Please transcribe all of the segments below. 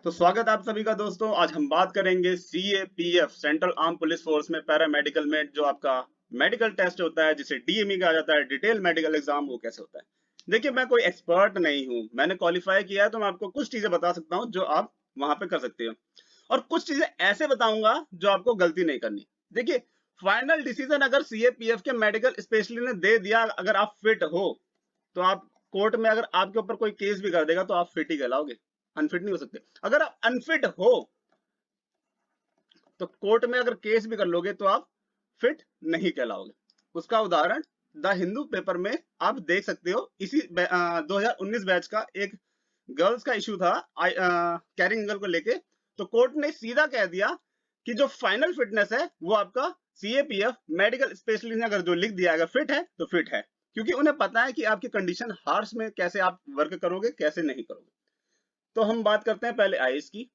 तो स्वागत है आप सभी का दोस्तों। आज हम बात करेंगे CAPF central arm police force में पैरामेडिकल में जो आपका मेडिकल टेस्ट होता है जिसे डीएमई कहा जाता है, डिटेल मेडिकल एग्जाम, वो कैसे होता है। देखिए, मैं कोई एक्सपर्ट नहीं हूं, मैंने क्वालिफाई किया है तो मैं आपको कुछ चीजें बता सकता हूं जो आप वहां पे कर सकते हो, और कुछ चीजें ऐसे बताऊंगा जो आपको गलती नहीं करनी। देखिए, फाइनल डिसीजन अगर सीएपीएफ के मेडिकल स्पेशलिस्ट ने दे दिया, अगर आप फिट हो तो आप कोर्ट में अगर आपके ऊपर कोई केस भी कर देगा तो आप फिट ही कहलाओगे, अनफिट नहीं हो सकते। अगर आप अनफिट हो तो कोर्ट में अगर केस भी कर लोगे तो आप फिट नहीं कहलाओगे। उसका उदाहरण द हिंदू पेपर में आप देख सकते हो। इसी 2019 बैच का एक गर्ल्स का इशू था कैरिंग एंगल को लेके। तो कोर्ट ने सीधा कह दिया कि जो फाइनल फिटनेस है वो आपका सीएपीएफ मेडिकल स्पेशलिस्ट ने अगर जो लिख दिया, अगर फिट है तो फिट है, क्योंकि उन्हें पता है कि आपकी कंडीशन हार्श में कैसे आप वर्क करोगे, कैसे नहीं करोगे। तो हम बात करते हैं पहले आईज की।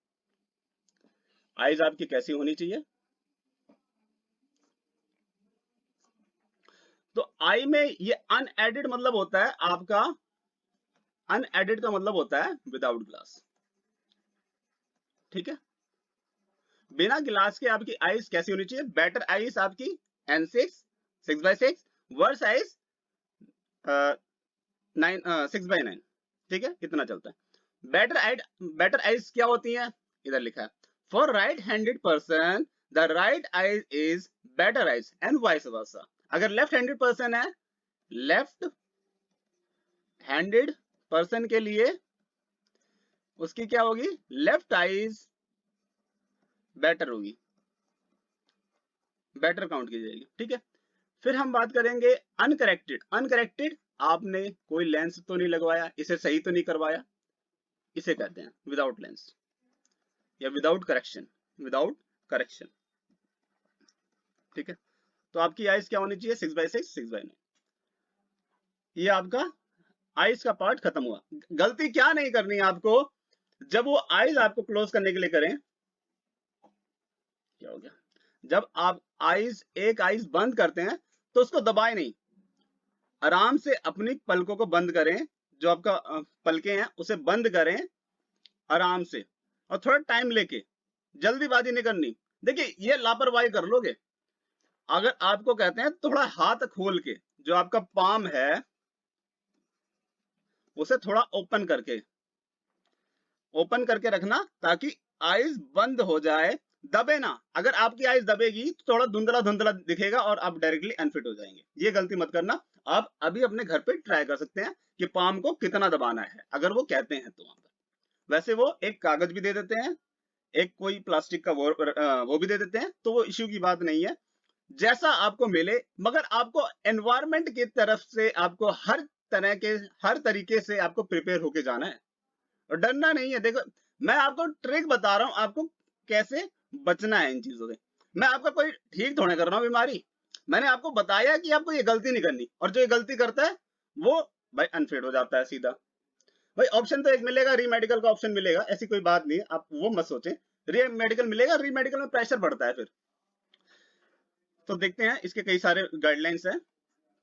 आईज आपकी कैसी होनी चाहिए? तो आई में ये अनएडिड मतलब होता है आपका, अनएडिड का मतलब होता है विदाउट ग्लास। ठीक है, बिना गिलास के आपकी आईज कैसी होनी चाहिए? बेटर आईज आपकी N6 6/6, वर्स आईज 6/9। ठीक है, कितना चलता है। बेटर आईज क्या होती है? इधर लिखा है, for right handed person the right eyes is better eyes and vice versa. अगर लेफ्ट हैंडेड पर्सन है, लेफ्ट हैंडेड पर्सन के लिए उसकी क्या होगी? लेफ्ट आईज बेटर होगी, बेटर काउंट की जाएगी। ठीक है, फिर हम बात करेंगे अनकरेक्टेड। अनकरेक्टेड, आपने कोई लेंस तो नहीं लगवाया, इसे सही तो नहीं करवाया, इसे कहते हैं विदाउट लेंस या विदाउट करेक्शन। विदाउट करेक्शन, ठीक है। तो आपकी आइज क्या होनी चाहिए? 6/6 6/9। ये आपका आइज का पार्ट खत्म हुआ। गलती क्या नहीं करनी है आपको? जब वो आइज आपको क्लोज करने के लिए करें, क्या हो गया, जब आप आइज एक आइज बंद करते हैं तो उसको दबाए नहीं, आराम से अपनी पलकों को बंद करें। जो आपका पलके हैं उसे बंद करें आराम से, और थोड़ा टाइम लेके, जल्दीबाजी नहीं करनी। देखिए, ये लापरवाही कर लोगे। अगर आपको कहते हैं थोड़ा हाथ खोल के, जो आपका पाम है उसे थोड़ा ओपन करके रखना ताकि आईज बंद हो जाए, दबे ना। अगर आपकी आईज दबेगी तो थोड़ा धुंधला धुंधला दिखेगा और आप डायरेक्टली अनफिट हो जाएंगे। ये गलती मत करना। आप अभी अपने घर पे ट्राई कर सकते हैं कि पाम को कितना दबाना है, अगर वो कहते हैं तो। वहां पर वैसे वो एक कागज भी दे देते हैं, एक कोई प्लास्टिक का वो भी दे देते हैं, तो वो इश्यू की बात नहीं है, जैसा आपको मिले। मगर आपको एनवायरमेंट की तरफ से आपको हर तरीके से आपको प्रिपेयर होके जाना है और डरना नहीं है। देखो, मैं आपको ट्रिक बता रहा हूं, आपको कैसे बचना है इन चीजों से। मैं आपका कोई ठीक थोड़े कर रहा हूं बीमारी। मैंने आपको बताया कि आपको ये गलती नहीं करनी, और जो ये गलती करता है वो भाई अनफिट हो जाता है सीधा। भाई ऑप्शन तो एक मिलेगा, री मेडिकल का ऑप्शन मिलेगा, ऐसी कोई बात नहीं है, आप वो मत सोचें। री मेडिकल मिलेगा, री मेडिकल में प्रेशर बढ़ता है फिर। तो देखते हैं, इसके कई सारे गाइडलाइंस हैं।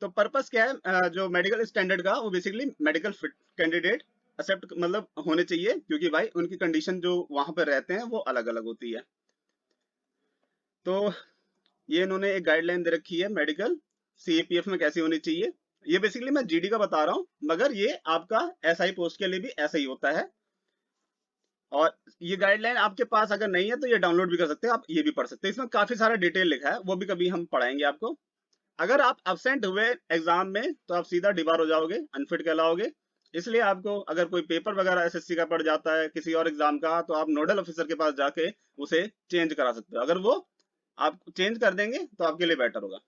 तो पर्पस क्या है जो मेडिकल स्टैंडर्ड का? वो basically medical fit candidate except मतलब होने चाहिए, क्योंकि भाई उनकी कंडीशन जो वहां पर रहते हैं वो अलग अलग होती है। तो ये इन्होंने एक गाइडलाइन दे रखी है मेडिकल सीएपीएफ में कैसी होनी चाहिए। ये बेसिकली मैं जीडी का बता रहा हूँ, मगर ये आपका एसआई पोस्ट के लिए भी ऐसा ही होता है। और ये गाइडलाइन आपके पास अगर नहीं है तो ये डाउनलोड भी कर सकते हैं, आप ये भी पढ़ सकते हैं। इसमें काफी सारा डिटेल लिखा है, वो भी कभी हम पढ़ाएंगे आपको। अगर आप एब्सेंट हुए एग्जाम में तो आप सीधा डिबार हो जाओगे, अनफिट कहलाओगे। इसलिए आपको अगर कोई पेपर वगैरह एसएससी का पड़ जाता है किसी और एग्जाम का, तो आप नोडल ऑफिसर के पास जाके उसे चेंज करा सकते हो। अगर वो आप चेंज कर देंगे तो आपके लिए बेटर होगा।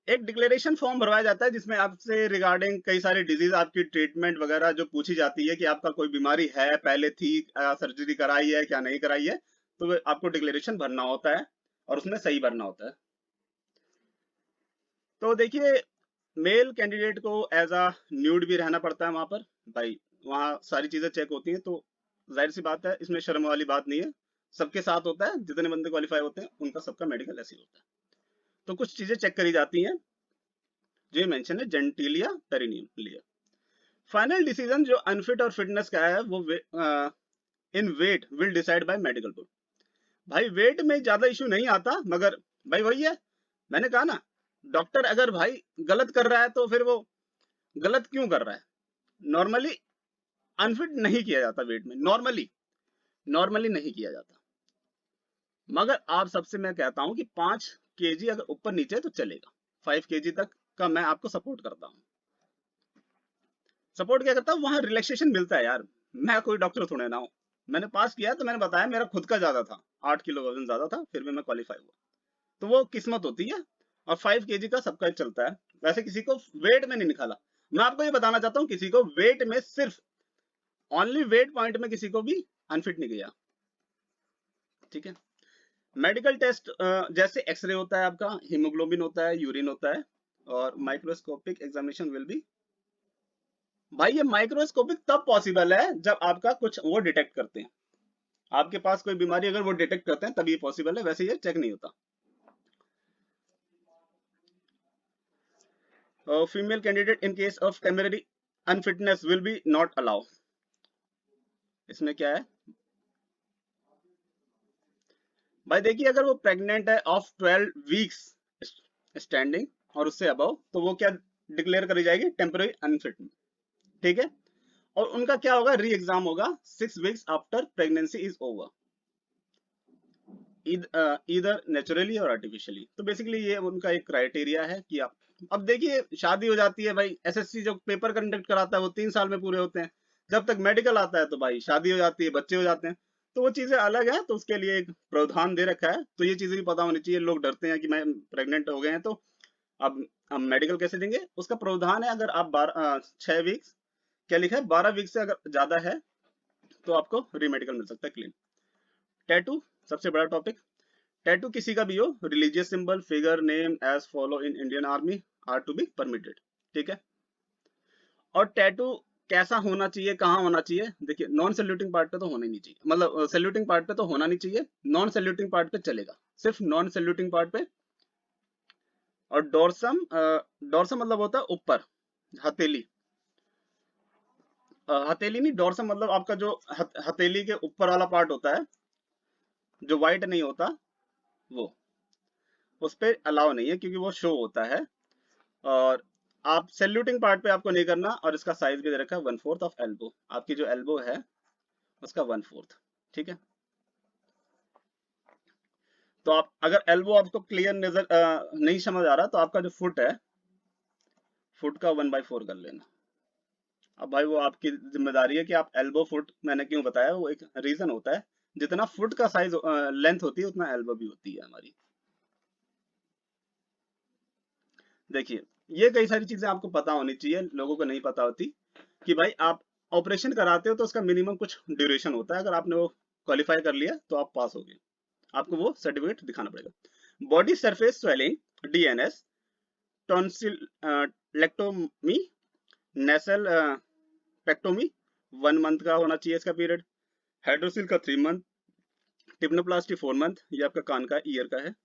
एक डिक्लेरेशन फॉर्म भरवाया जाता है जिसमें आपसे रिगार्डिंग कई सारी डिजीज, आपकी ट्रीटमेंट वगैरह जो पूछी जाती है कि आपका कोई बीमारी है, पहले थी, सर्जरी कराई है क्या नहीं कराई है, तो आपको डिक्लेरेशन भरना होता है और उसमें सही भरना होता है। तो देखिए, मेल कैंडिडेट को एज अ न्यूड भी रहना पड़ता है वहां पर। भाई वहां सारी चीजें चेक होती हैं, तो जाहिर सी बात है, इसमें शर्म वाली बात नहीं है। सबके साथ होता है, जितने बंदे क्वालिफाई होते हैं उनका सबका मेडिकल ऐसे ही होता है। तो कुछ चीजें चेक करी जाती हैं जो मेंशन है, जेंटिलिया पेरिनियम लिया। फाइनल डिसीजन जो अनफिट और फिटनेस का है वो in weight will decide by medical board. भाई वेट में ज्यादा इशू नहीं आता, मगर भाई वही है, मैंने कहा ना, डॉक्टर अगर भाई गलत कर रहा है तो फिर वो गलत क्यों कर रहा है। नॉर्मली अनफिट नहीं किया जाता वेट में, नॉर्मली नहीं किया जाता। मगर आप सबसे मैं कहता हूं कि 5 kg अगर ऊपर नीचे तो चलेगा, 5 kg तक का मैं आपको सपोर्ट करता हूं। सपोर्ट क्या करता हूं, वहां रिलैक्सेशन मिलता है यार। मैं कोई डॉक्टर थोड़े ना हूं, मैंने पास किया तो मैंने बताया मेरा खुद का ज्यादा था, 8 किलो वजन ज्यादा था, फिर भी मैं क्वालिफाई हुआ। तो वो किस्मत होती है, और 5 kg का सबका चलता है। वैसे किसी को वेट में नहीं निकाला। मैं आपको ये बताना चाहता हूँ, किसी को वेट में सिर्फ ओनली वेट पॉइंट में किसी को भी अनफिट नहीं गया। ठीक है। मेडिकल टेस्ट जैसे एक्सरे होता है आपका, हीमोग्लोबिन होता है, यूरिन होता है, और माइक्रोस्कोपिक एग्जामिनेशन विल बी। भाई ये माइक्रोस्कोपिक तब पॉसिबल है जब आपका कुछ वो डिटेक्ट करते हैं, आपके पास कोई बीमारी अगर वो डिटेक्ट करते हैं तभी ये पॉसिबल है, वैसे ये चेक नहीं होता। Female candidate in case of temporary unfitness will be not allow. इसमें क्या है भाई, देखिए अगर वो प्रेग्नेंट है ऑफ 12 वीक्स स्टैंडिंग और उससे अबव, तो वो क्या डिक्लेयर करी जाएगी, टेम्पररी अनफिट। ठीक है। और उनका क्या होगा, री एग्जाम होगा 6 weeks after pregnancy is over, इधर नेचुरली और आर्टिफिशियली। तो बेसिकली ये उनका एक क्राइटेरिया है कि आप, अब देखिए शादी हो जाती है भाई, एसएससी जो पेपर कंडक्ट कराता है वो 3 साल में पूरे होते हैं, जब तक मेडिकल आता है तो भाई शादी हो जाती है, बच्चे हो जाते हैं। तो वो चीजें अलग है, तो उसके लिए एक प्रावधान दे रखा है। तो ये चीजें भी पता होनी चाहिए। लोग डरते हैं कि मैं प्रेग्नेंट हो गए हैं तो अब हम मेडिकल कैसे देंगे। उसका प्रावधान है, अगर आप 6 वीक्स, क्या लिखा है, 12 वीक से अगर ज्यादा है तो आपको रीमेडिकल मिल सकता है, क्लेम। टैटू सबसे बड़ा टॉपिक। टैटू किसी का भी हो, religious symbol, figure, name as follow in Indian army are to be permitted. ठीक है। और टैटू कैसा होना चाहिए, कहाँ होना चाहिए, देखिए नॉन सैल्यूटिंग पार्ट पे तो होना ही नहीं चाहिए, मतलब सैल्यूटिंग पार्ट पे तो होना नहीं चाहिए, नॉन सैल्यूटिंग पार्ट पे चलेगा, सिर्फ नॉन सैल्यूटिंग पार्ट पे। और डोर्सम, डोर्सम मतलब होता है ऊपर, हथेली, हथेली नहीं, डोर्सम मतलब आपका जो हथेली के ऊपर वाला पार्ट होता है, जो व्हाइट नहीं होता, वो उस पे अलाउ नहीं है, क्योंकि वो शो होता है। और आप सैल्यूटिंग पार्ट पे आपको नहीं करना। और इसका साइज भी दे रखा है 1/4 ऑफ एल्बो, आपकी जो एल्बो है उसका 1/4। ठीक है। तो आप अगर एल्बो आपको क्लियर नजर नहीं समझ आ रहा, तो आपका जो फुट है, फुट का 1/4 कर लेना। अब भाई वो आपकी जिम्मेदारी है कि आप एल्बो फुट, मैंने क्यों बताया, वो एक रीजन होता है, जितना फुट का साइज लेंथ होती है उतना एल्बो भी होती है हमारी। देखिए ये कई सारी चीजें आपको पता होनी चाहिए, लोगों को नहीं पता होती, कि भाई आप ऑपरेशन कराते हो तो उसका मिनिमम कुछ ड्यूरेशन होता है, अगर आपने वो क्वालिफाई कर लिया तो आप पास हो गए, आपको वो सर्टिफिकेट दिखाना पड़ेगा। बॉडी सरफेस स्वेलिंग, डीएनएस, टॉन्सिलेक्टोमी, नेसल पेक्टोमी 1 मंथ का होना चाहिए इसका पीरियड, हाइड्रोसिल का 3 मंथ, टिप्नोप्लास्टी 4 मंथ, ये आपका कान का ईयर का है।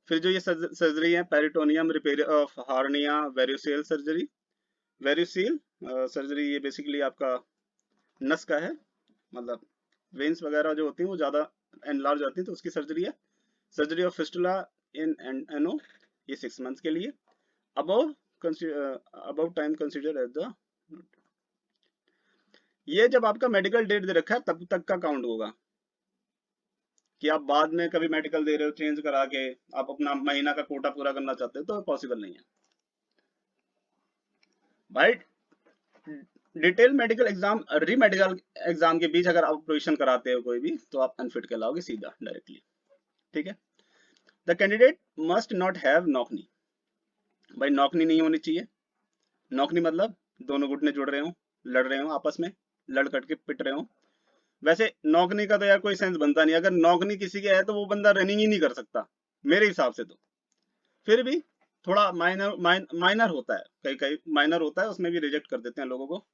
फिर जो ये सर्जरी है, peritoneum repair of hernia, varicocele surgery, varicocele surgery, ये बेसिकली आपका नस का है, मतलब वेन्स वगैरह जो होती हैं वो ज्यादा एनलार्ज होती हैं तो उसकी सर्जरी है। Surgery of fistula in ano, ये 6 मंथ्स के लिए। Above above time consider as the, ये जब आपका मेडिकल डेट दे रखा है तब तक का काउंट होगा, कि आप बाद में कभी मेडिकल दे रहे हो चेंज करा के, आप अपना महीना का कोटा पूरा करना चाहते हो, तो पॉसिबल नहीं है भाई। डिटेल मेडिकल एग्जाम, री मेडिकल एग्जाम के बीच अगर आप प्रोविजन कराते हो कोई भी, तो आप अनफिट कहलाओगे सीधा, डायरेक्टली। ठीक है। The candidate must not have knock knee, भाई नॉकनी नहीं होनी चाहिए। नॉकनी मतलब दोनों घुटने जुड़ रहे हो, लड़ रहे हो आपस में, लड़ कट के पिट रहे हो। वैसे नॉकनी का तो यार कोई सेंस बनता नहीं, अगर नॉकनी किसी के है तो वो बंदा रनिंग ही नहीं कर सकता मेरे हिसाब से तो। फिर भी थोड़ा माइनर माइनर होता है, कई कई माइनर होता है, उसमें भी रिजेक्ट कर देते हैं लोगों को।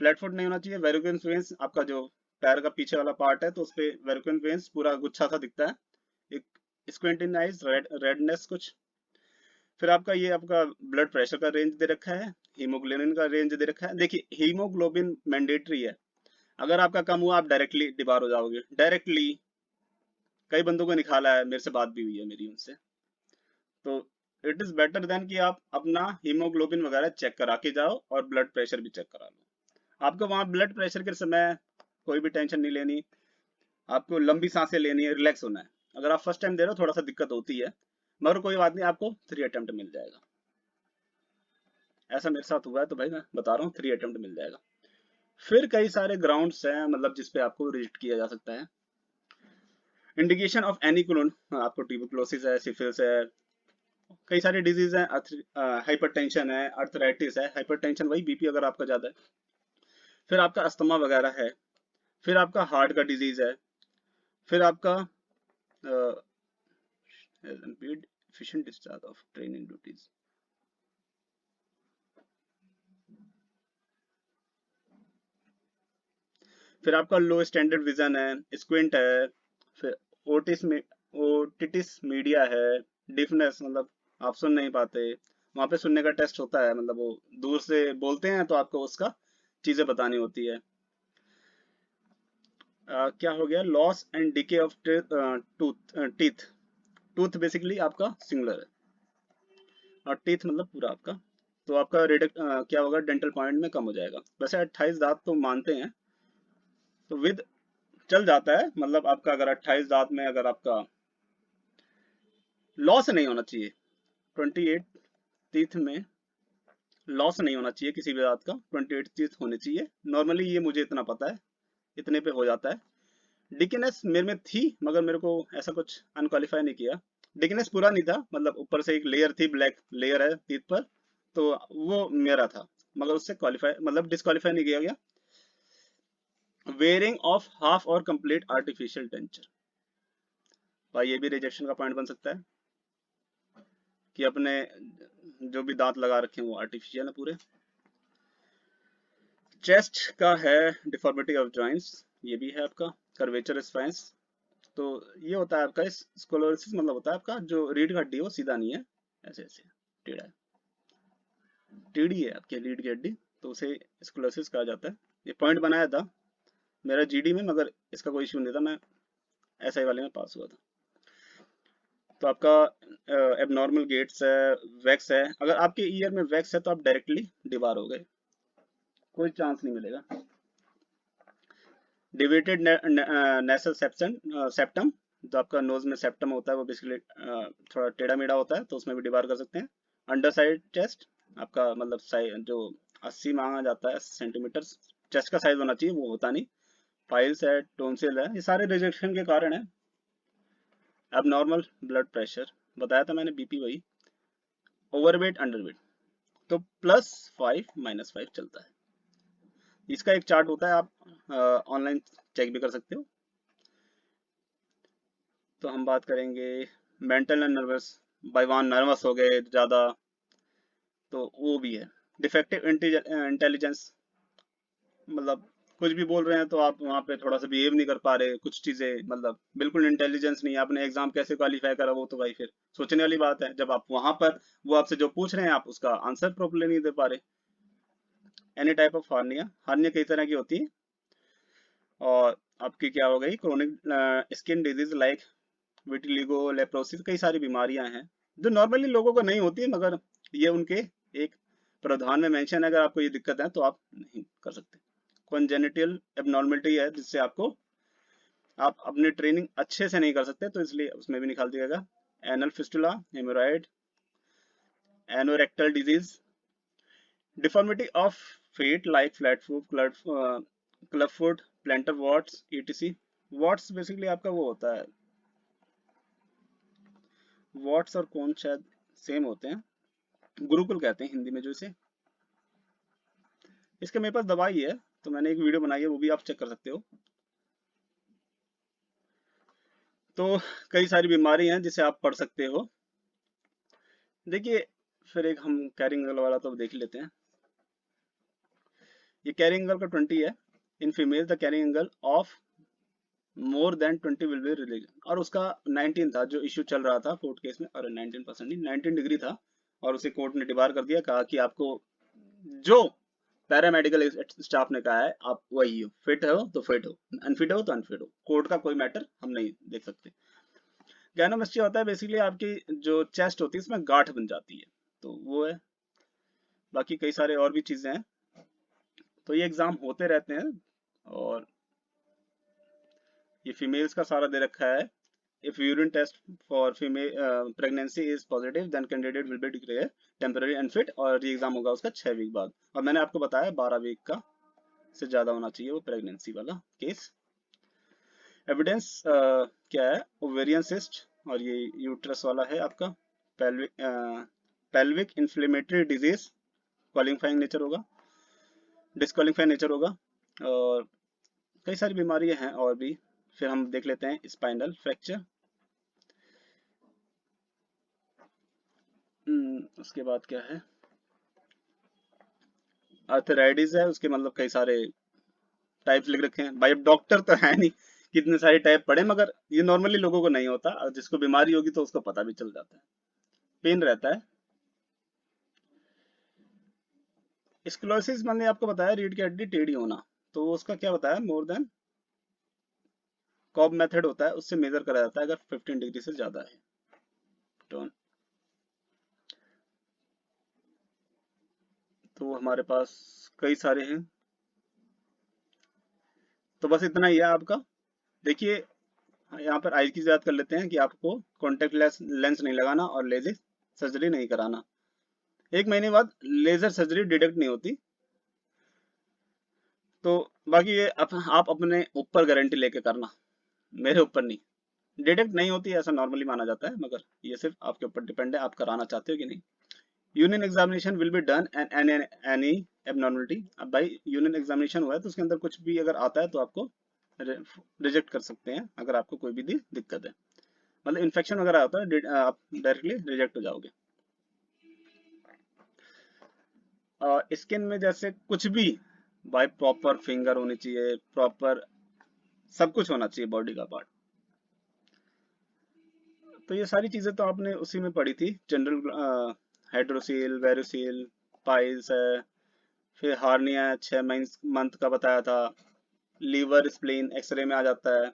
फ्लैट फुट नहीं होना चाहिए। वेरिकोस वेन्स, आपका जो पैर का पीछे वाला पार्ट है तो उस पे वेरिकोस वेन्स पूरा गुच्छा सा दिखता है। एक स्क्विंटिंग आइज, रेडनेस कुछ। फिर आपका ये आपका ब्लड प्रेशर का रेंज दे रखा है, हीमोग्लोबिन का रेंज दे रखा है। देखिए हीमोग्लोबिन मैंडेटरी है, अगर आपका कम हुआ आप डायरेक्टली डिबार हो जाओगे डायरेक्टली। कई बंदों को निकाला है, मेरे से बात भी हुई है मेरी उनसे। तो इट इज बेटर देन कि आप अपना हीमोग्लोबिन वगैरह चेक करा के जाओ और ब्लड प्रेशर भी चेक करा लो। आपको वहाँ ब्लड प्रेशर के समय कोई भी टेंशन नहीं लेनी, आपको लंबी सांसें लेनी है, रिलैक्स होना है। अगर आप फर्स्ट टाइम दे रहे हो थोड़ा सा दिक्कत होती है, मगर कोई बात नहीं, आपको 3 अटेम्प्ट मिल जाएगा। ऐसा मेरे साथ हुआ है तो भाई मैं बता रहा हूँ 3 अटेम्प्ट मिल जाएगा। फिर कई सारे ग्राउंड्स हैं मतलब जिसपे आपको रिजेक्ट किया जा सकता है। इंडिकेशन ऑफ एनी क्लोन, आपको ट्यूबरकुलोसिस है, सिफिलिस है, कई सारी डिजीज हैं, हाइपरटेंशन है, अर्थराइटिस है। हाइपरटेंशन वही बीपी अगर आपका ज्यादा है। फिर आपका अस्थमा वगैरह है, फिर आपका हार्ट का डिजीज है, फिर आपका efficient discharge of training duties। फिर आपका लो स्टैंडर्ड विजन है, स्क्विंट है, फिर ओटिटिस मीडिया है, डिफनेस मतलब आप सुन नहीं पाते। वहां पे सुनने का टेस्ट होता है, मतलब वो दूर से बोलते हैं तो आपको उसका चीजें बतानी होती है। क्या हो गया, loss and decay of teeth. Tooth basically आपका सिंगुलर है और टीथ मतलब पूरा आपका। तो आपका क्या होगा, डेंटल पॉइंट में कम हो जाएगा। वैसे 28 दांत तो मानते हैं, तो विद चल जाता है। मतलब आपका अगर 28 दांत में अगर आपका लॉस नहीं होना चाहिए, 28 टीथ में लॉस नहीं होना चाहिए किसी भी दांत का, 28 टीथ होने चाहिए नॉर्मली। ये मुझे इतना पता है, इतने पे हो जाता है। डिकीनेस मेरे में थी मगर मेरे को ऐसा कुछ अनक्वालिफाई नहीं किया। डिकीनेस पूरा नहीं था, मतलब ऊपर से एक लेयर थी, ब्लैक लेयर है टीथ पर, तो वो मेरा था, मगर उससे क्वालिफाई मतलब डिस्क्वालीफाई नहीं किया गया। वेयरिंग ऑफ हाफ और कंप्लीट आर्टिफिशियल डेंचर, भाई ये भी रिजेक्शन का पॉइंट बन सकता है कि अपने जो भी दांत लगा रखे हैं वो आर्टिफिशियल है पूरे। चेस्ट का है डिफॉर्मिटी ऑफ जॉइंट्स, ये भी है आपका कर्वेचर स्पाइंस। तो ये होता है आपका स्क्लेरोसिस, मतलब होता है आपका जो रीढ़ की हड्डी है वो सीधा नहीं है, ऐसे ऐसे टेढ़ा है, टेढ़ी है आपकी रीढ़ की हड्डी, तो उसे स्क्लेरोसिस कहा जाता है। ये पॉइंट बनाया था मेरा जीडी में, मगर इसका कोई इशू नहीं था, मैं एसआई वाले में पास हुआ था। तो आपका एबनॉर्मल गेट्स है, वैक्स है। अगर आपके ईयर में वैक्स है तो आप डायरेक्टली डिबार हो गए, कोई चांस नहीं मिलेगा। डिवेटेड नेसल सेप्टम, जो आपका नोज में सेप्टम होता है वो बेसिकली थोड़ा टेढ़ा मेढ़ा होता है, तो उसमें भी डिबार कर सकते हैं। अंडर साइड चेस्ट आपका मतलब साइज जो 80 मांगा जाता है सेंटीमीटर चेस्ट का साइज होना चाहिए, वो होता नहीं। फाइल्स है, टोन्सिल है, ये सारे रिजेक्शन के कारण है। अब नॉर्मल ब्लड प्रेशर बताया था मैंने, बीपी वही, ओवरवेट अंडरवेट, तो +5 -5 चलता है। इसका एक चार्ट होता है, आप ऑनलाइन चेक भी कर सकते हो। तो हम बात करेंगे मेंटल एंड नर्वस, बाइवान नर्वस हो गए ज़्यादा, तो वो भी है। डिफेक्टिव इंटेलिजेंस, मतलब कुछ भी बोल रहे हैं तो आप वहाँ पे थोड़ा सा बिहेव नहीं कर पा रहे, कुछ चीज़ें मतलब बिल्कुल इंटेलिजेंस नहीं है, आपने एग्जाम कैसे क्वालिफाई करा वो तो भाई फिर सोचने वाली बात है। जब आप वहाँ पर वो आपसे जो पूछ रहे हैं आप उसका आंसर प्रॉपर्ली नहीं दे पा रहे। Any type of hernia, hernia कई तरह की होती है। और आपकी क्या हो गई, chronic skin disease like vitiligo, leprosy, कई सारी बीमारियां हैं जो नॉर्मली लोगों को नहीं होती, मगर ये उनके एक प्रावधान में मेंशन है। अगर आपको ये दिक्कत है तो आप नहीं कर सकते। कॉन्जेनिटल एबनॉर्मलिटी है जिससे आपको आप अपनी ट्रेनिंग अच्छे से नहीं कर सकते, तो इसलिए उसमें भी निकाल दिया गया। Anal fistula, haemorrhoid, anorectal disease, deformity of feet like flat foot, club foot, plantar warts, etc। What's basically आपका वो होता है, वॉट्स और कौन शायद सेम होते हैं, गुरुकुल कहते हैं हिंदी में जो इसे। इसके मेरे पास दवाई है, तो मैंने एक वीडियो बनाई है, वो भी आप चेक कर सकते हो। तो कई सारी बीमारी हैं जिसे आप पढ़ सकते हो। देखिए फिर एक हम कैरिंग एंगल वाला तो देख लेते हैं। ये कैरिंग एंगल का 20 है। In female the carrying angle of more than 20 will be release, और उसका 19 था जो इश्यू चल रहा था कोर्ट केस में, और 19% नहीं 19 डिग्री था, और उसे कोर्ट ने डिबार कर दिया, कहा कि आपको जो पैरामेडिकल स्टाफ ने कहा है आप वही हो, फिट हो तो फिट हो, अनफिट हो तो अनफिट हो, कोड का कोई मैटर हम नहीं देख सकते। गैनोमेस्टिया होता है बेसिकली आपकी जो चेस्ट होती है इसमें गांठ बन जाती है, तो वो है। बाकी कई सारे और भी चीजें हैं। तो ये एग्जाम होते रहते हैं। और ये फीमेल्स का सारा दे रखा है। If urine test for female pregnancy is positive then candidate will be declare temporary unfit, और ये एग्जाम होगा उसका 6 वीक बाद। और मैंने आपको बताया 12 वीक का से ज्यादा होना चाहिए वो प्रेगनेंसी वाला केस। एविडेंस क्या है, ओवेरियन सिस्ट, और ये यूट्रस वाला है आपका। Pelvic inflammatory disease qualifying nature होगा, डिस्क्वालिफाइंग नेचर होगा। और कई सारी बीमारियां हैं और भी। फिर हम देख लेते हैं स्पाइनल फ्रैक्चर। उसके बाद क्या है, आर्थराइटिस है, उसके मतलब कई सारे टाइप्स लिख रखे हैं। भाई अब डॉक्टर तो है नहीं कितने सारे टाइप पढ़े, मगर ये नॉर्मली लोगों को नहीं होता, और जिसको बीमारी होगी तो उसको पता भी चल जाता है। पेन रहता है। स्क्लोसिस मैंने आपको बताया रीढ़ की हड्डी टेढ़ी होना, तो उसका क्या बताया, मोर देन कॉब मेथड होता है, उससे मेजर करा जाता है अगर 15 डिग्री से ज्यादा है टोन। तो हमारे पास कई सारे हैं। तो बस इतना ही है आपका। देखिए यहाँ पर आइज की बात कर लेते हैं कि आपको कॉन्टेक्ट लेंस नहीं लगाना और लेजर सर्जरी नहीं कराना। 1 महीने बाद लेजर सर्जरी डिटेक्ट नहीं होती। तो बाकी ये आप अपने ऊपर गारंटी लेके करना, मेरे ऊपर नहीं। डिटेक्ट नहीं होती ऐसा नॉर्मली माना जाता है, मगर ये सिर्फ आपके ऊपर डिपेंड है आप कराना चाहते हो कि नहीं। Union examination will be done and any abnormality. अब भाई यूनियन एग्जामिनेशन हुआ है तो उसके अंदर कुछ भी अगर आता है तो आपको रिजेक्ट कर सकते हैं, अगर आपको कोई भी दिक्कत है, मतलब इन्फेक्शन वगैरह होता है आप डायरेक्टली रिजेक्ट हो जाओगे। स्किन में जैसे कुछ भी भाई प्रॉपर फिंगर होनी चाहिए, प्रॉपर सब कुछ होना चाहिए बॉडी का पार्ट। तो ये सारी चीजें तो आपने उसी में पढ़ी थी, जनरल हाइड्रोसील, वेरोसील, पाइल्स है, फिर हार्निया 6 मंथ का बताया था, लीवर स्प्लीन एक्सरे में आ जाता है,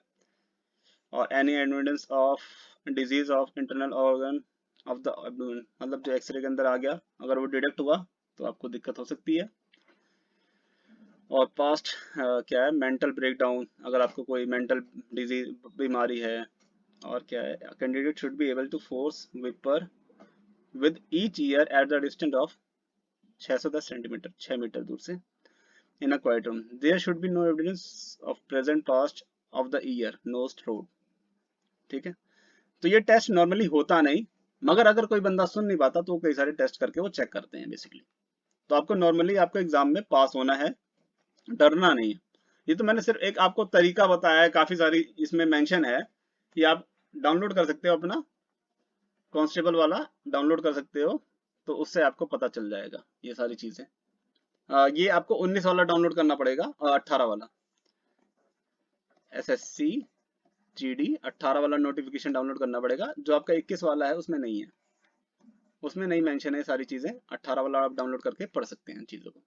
और any evidence of disease of internal organ of the abdomen, मतलब जो एक्सरे के अंदर आ गया अगर वो डिटेक्ट हुआ तो आपको दिक्कत हो सकती है। और पास्ट क्या है, मेंटल ब्रेकडाउन, अगर आपको कोई मेंटल डिजीज बीमारी है। और क्या है, candidate should be able to force whisper with each ear at the distance of 610 centimetre, 6 metre दूर से, in a quiet room. There should be no evidence of present past of the ear, nose, throat. ठीक है। तो ये test normally होता नहीं, मगर अगर कोई बंदा सुन नहीं पाता तो वो कई सारे टेस्ट करके वो चेक करते हैं बेसिकली। तो आपको नॉर्मली आपको एग्जाम में पास होना है, डरना नहीं है। ये तो मैंने सिर्फ एक आपको तरीका बताया है, काफी सारी इसमें मेंशन है कि आप डाउनलोड कर सकते हो, अपना कांस्टेबल वाला डाउनलोड कर सकते हो, तो उससे आपको पता चल जाएगा ये सारी चीजें। ये आपको 19 वाला डाउनलोड करना पड़ेगा और 18 वाला, SSC GD 18 वाला नोटिफिकेशन डाउनलोड करना पड़ेगा, जो आपका 21 वाला है उसमें नहीं है, उसमें नहीं मेंशन है सारी चीजें। 18 वाला आप डाउनलोड करके पढ़ सकते हैं चीजों को।